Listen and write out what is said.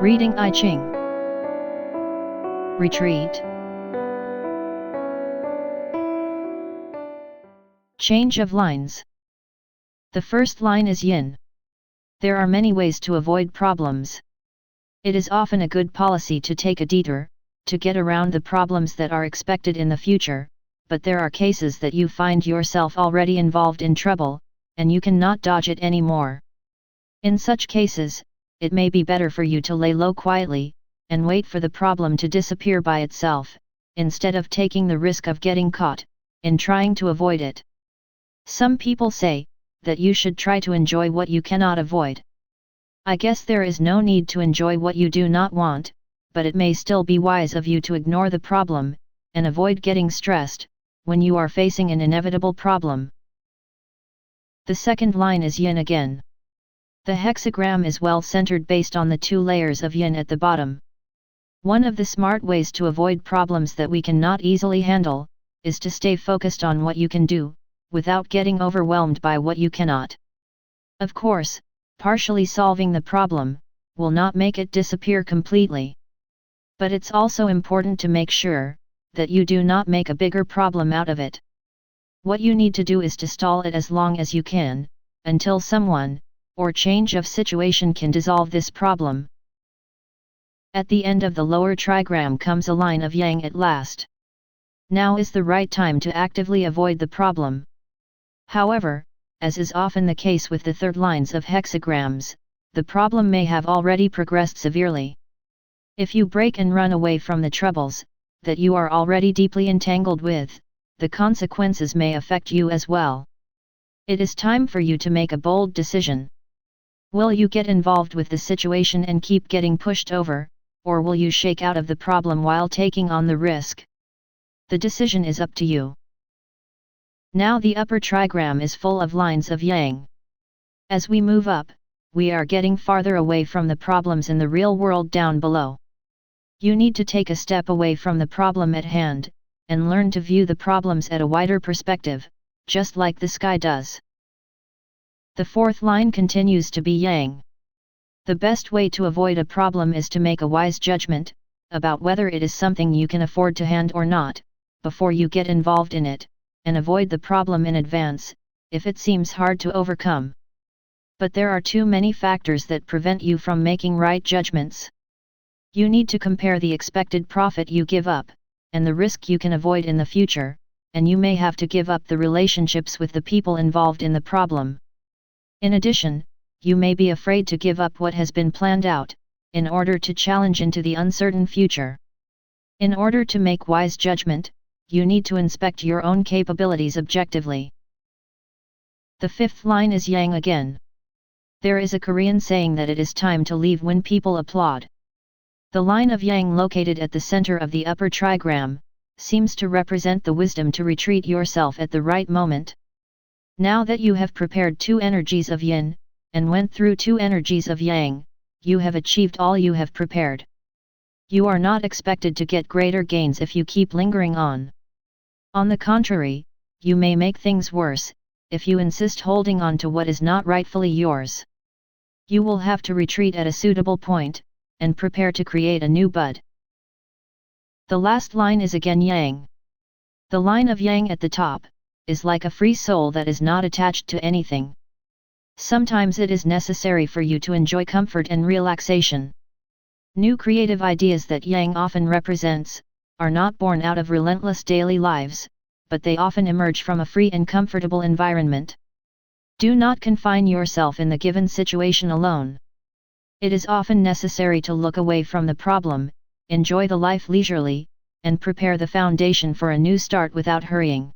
Reading I-Ching. Retreat. Change of lines. The first line is yin. There are many ways to avoid problems. It is often a good policy to take a detour, to get around the problems that are expected in the future, but there are cases that you find yourself already involved in trouble, and you cannot dodge it anymore. In such cases, it may be better for you to lay low quietly, and wait for the problem to disappear by itself, instead of taking the risk of getting caught, in trying to avoid it. Some people say, that you should try to enjoy what you cannot avoid. I guess there is no need to enjoy what you do not want, but it may still be wise of you to ignore the problem, and avoid getting stressed, when you are facing an inevitable problem. The second line is yin again. The hexagram is well centered based on the two layers of yin at the bottom. One of the smart ways to avoid problems that we cannot easily handle, is to stay focused on what you can do, without getting overwhelmed by what you cannot. Of course, partially solving the problem, will not make it disappear completely. But it's also important to make sure, that you do not make a bigger problem out of it. What you need to do is to stall it as long as you can, until someone, or change of situation can dissolve this problem. At the end of the lower trigram comes a line of yang at last. Now is the right time to actively avoid the problem. However, as is often the case with the third lines of hexagrams, the problem may have already progressed severely. If you break and run away from the troubles that you are already deeply entangled with, the consequences may affect you as well. It is time for you to make a bold decision. Will you get involved with the situation and keep getting pushed over, or will you shake out of the problem while taking on the risk? The decision is up to you. Now the upper trigram is full of lines of yang. As we move up, we are getting farther away from the problems in the real world down below. You need to take a step away from the problem at hand, and learn to view the problems at a wider perspective, just like the sky does. The fourth line continues to be yang. The best way to avoid a problem is to make a wise judgment, about whether it is something you can afford to handle or not, before you get involved in it, and avoid the problem in advance, if it seems hard to overcome. But there are too many factors that prevent you from making right judgments. You need to compare the expected profit you give up, and the risk you can avoid in the future, and you may have to give up the relationships with the people involved in the problem. In addition, you may be afraid to give up what has been planned out, in order to challenge into the uncertain future. In order to make wise judgment, you need to inspect your own capabilities objectively. The fifth line is yang again. There is a Korean saying that it is time to leave when people applaud. The line of yang located at the center of the upper trigram, seems to represent the wisdom to retreat yourself at the right moment. Now that you have prepared two energies of yin, and went through two energies of yang, you have achieved all you have prepared. You are not expected to get greater gains if you keep lingering on. On the contrary, you may make things worse, if you insist holding on to what is not rightfully yours. You will have to retreat at a suitable point, and prepare to create a new bud. The last line is again yang. The line of yang at the top, is like a free soul that is not attached to anything. Sometimes it is necessary for you to enjoy comfort and relaxation. New creative ideas that yang often represents, are not born out of relentless daily lives, but they often emerge from a free and comfortable environment. Do not confine yourself in the given situation alone. It is often necessary to look away from the problem, enjoy the life leisurely, and prepare the foundation for a new start without hurrying.